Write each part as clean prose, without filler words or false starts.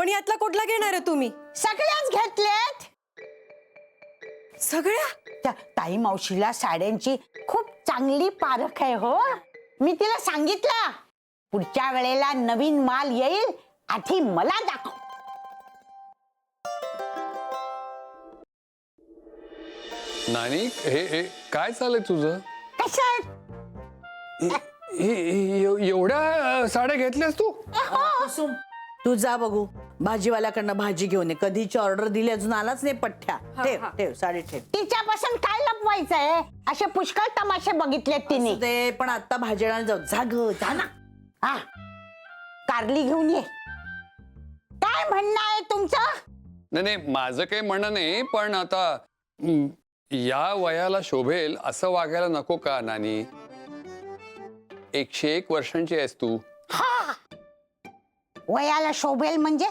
पण यातला कुठला घेणार आहे तुम्ही? सगळ्याच घेतल्यात. सगळ्या? त्या ताई मावशीला साड्यांची खूप चांगली पारख आहे हो. मी तिला सांगितलं पुढच्या वेळेला नवीन माल येईल आधी मला दाखव. नानी हे काय चाललंय तुझं? कशात? एवढ्या साड्या घेतल्यास तू? कुसुम तू जा बघू भाजीवाल्याकडनं भाजी घेऊन ये. कधीची ऑर्डर दिली अजून आलाच नाही पठ्ठ्या. ठेव ठेव साडी ठेव. तिच्यापासून काय लपवायचंय? असे पुष्कळ तमाशे बघितलेत तिने. ते पण आता भाजी आणायला जाऊ. जा ग जा ना. हा कारली घेऊन ये. काय म्हणणं आहे तुमचं? नाही माझं काही म्हणणं नाही, पण आता या वयाला शोभेल असं वागायला नको का नानी? 101 वर्षांची आहेस तू. हा वयाला शोभेल म्हणजे?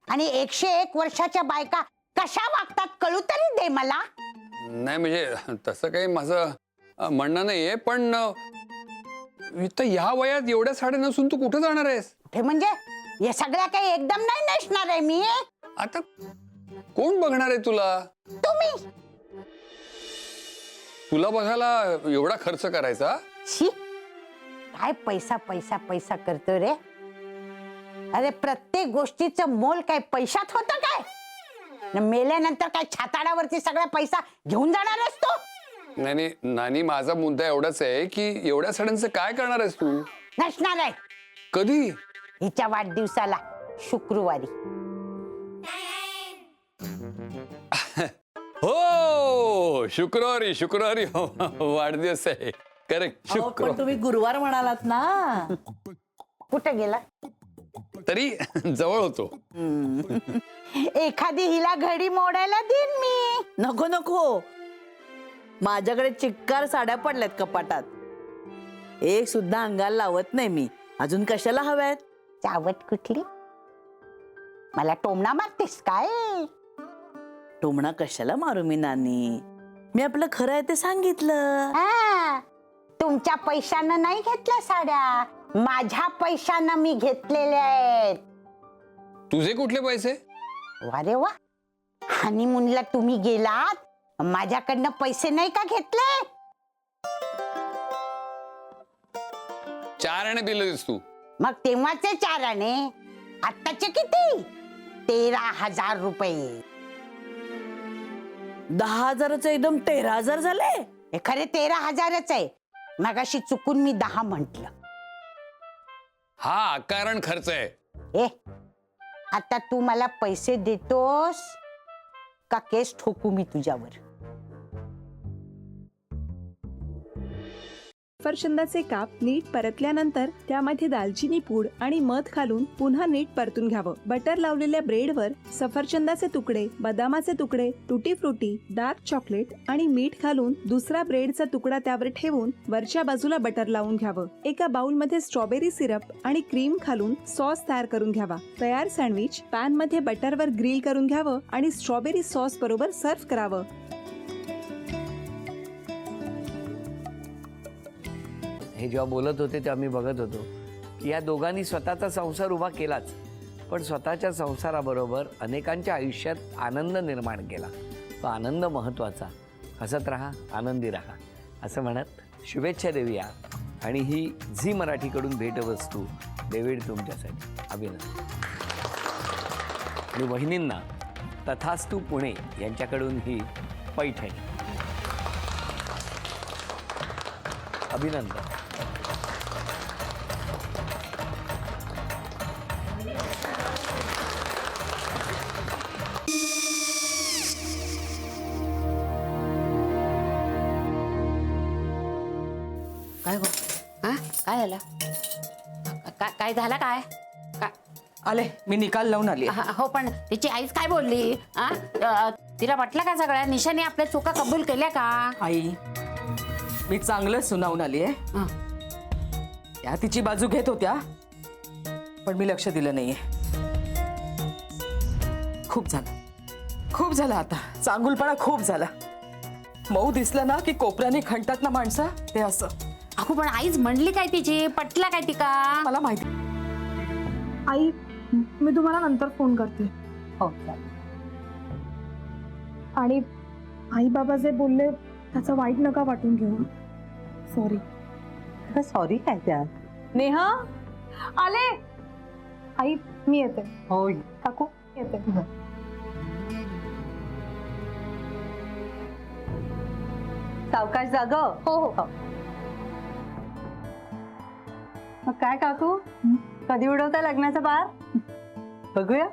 आणि 101 वर्षाच्या बायका कशा वागतात कळू तरी दे मला. नाही म्हणजे तसं काही माझं म्हणणं नाहीये, पण इथं या वयात एवढ्या साड्या नसून तू कुठे जाणार आहेस? ते म्हणजे या सगळ्या काही एकदम नाही नेसणार आहे मी. आता कोण बघणार आहे तुला? तुम्ही. तुला बघायला एवढा खर्च करायचा? शी काय पैसा पैसा पैसा करतो रे. अरे प्रत्येक गोष्टीचं मोल काय पैशात होतं काय? मेल्यानंतर काय छाताडावरती सगळा पैसा घेऊन जाणार आहेस तू? नाही नानी, माझा मुद्दा एवढाच आहे की एवढ्या साड्यांचं काय करणार आहेस तू? नसणार आहे. कधी? हिच्या वाढदिवसाला शुक्रवारी. हो शुक्रवारी शुक्रवारी वाढदिवस आहे. करेक्ट पण शुक्रवार. तुम्ही गुरुवार म्हणालात ना. कुठे गेला? तरी जवळ होतो. एखादी हिला घडी मोडायला देईन मी. नको नको माझ्याकडे चिक्कार साड्या पडल्यात कपाटात. एक सुद्धा अंगाला लावत नाही मी. अजून कशाला हव्यात? चावट कुठली? मला टोमणा मारतेस काय? टोमणा कशाला मारू मी नानी? मी आपलं खरं आहे ते सांगितलं. हा, तुमच्या पैशानं नाही घेतल्या साड्या, माझ्या पैशानं मी घेतलेल्या आहेत. तुझे कुठले पैसे? वा रे वा. हनीमूनला तुम्ही गेलात, माझ्याकडनं पैसे नाही का घेतले? 4 आणे दिलेस तू. मग तेव्हाचे 4 आणे, आत्ताचे किती? 13,000 रुपये. 10,000चं एकदम 13,000 झाले. हे खरे 13,000च आहे. मगाशी चुकून मी 10 म्हंटल. हा अकारण खर्च आहे. ए आता तू मला पैसे देतोस का केस ठोकू मी तुझ्यावर? सफरचंदाचे काप नीट परतल्यानंतर त्यामध्ये दालचिनी पूड आणि मध घालून पुन्हा नीट परतून घ्यावं. बटर लावलेल्या ब्रेडवर सफरचंदाचे तुकडे, बदामाचे तुकडे, टुटी फ्रुटी, डार्क चॉकलेट आणि मीठ घालून दुसरा ब्रेडचा तुकडा त्यावर ठेवून वरच्या बाजूला बटर लावून घ्यावं. एका बाउलमध्ये स्ट्रॉबेरी सिरप आणि क्रीम घालून सॉस तयार करून घ्यावा. तयार सँडविच पॅन मध्ये बटरवर ग्रिल करून घ्यावं आणि स्ट्रॉबेरी सॉस बरोबर सर्व्ह करावं. हे जेव्हा बोलत होते तेव्हा मी बघत होतो की या दोघांनी स्वतःचा संसार उभा केलाच, पण स्वतःच्या संसाराबरोबर अनेकांच्या आयुष्यात आनंद निर्माण केला. तो आनंद महत्त्वाचा. हसत राहा, आनंदी राहा असं म्हणत शुभेच्छा देऊया. आणि ही झी मराठीकडून भेटवस्तू डेव्हिड तुमच्यासाठी. अभिनंदन. आणि वहिनींना तथास्तू पुणे यांच्याकडून ही पैठणी. अभिनंदन. काय गो? हा काय झालं? काय झालं काय? आले मी निकाल लावून आली. हो पण तिची आईच काय बोलली? तिला वाटलं का सगळ्या निशाने आपल्या चुका कबूल केल्या का? आई मी चांगलं सुनावून आली आहे. त्या तिची बाजू घेत होत्या पण मी लक्ष दिलं नाहीये. खूप झालं आता. चांगुलपणा खूप झाला. मऊ दिसलं ना की कोपऱ्याने खणतात ना माणसं, ते असं. अहो पण आईच म्हणली काय तिची? पटला काय ती का? मला माहिती. आई मी तुम्हाला नंतर फोन करते. हो चालेल. आणि आई बाबा जे बोलले त्याचं वाईट नका वाटून घेऊ. सॉरी. सॉरी काय त्या? नेहा आले. आई मी येते. हो काकू येते. सावकाश जाग. हो हो. मग काय काकू, कधी उडवता लग्नाचा बार? बघूया.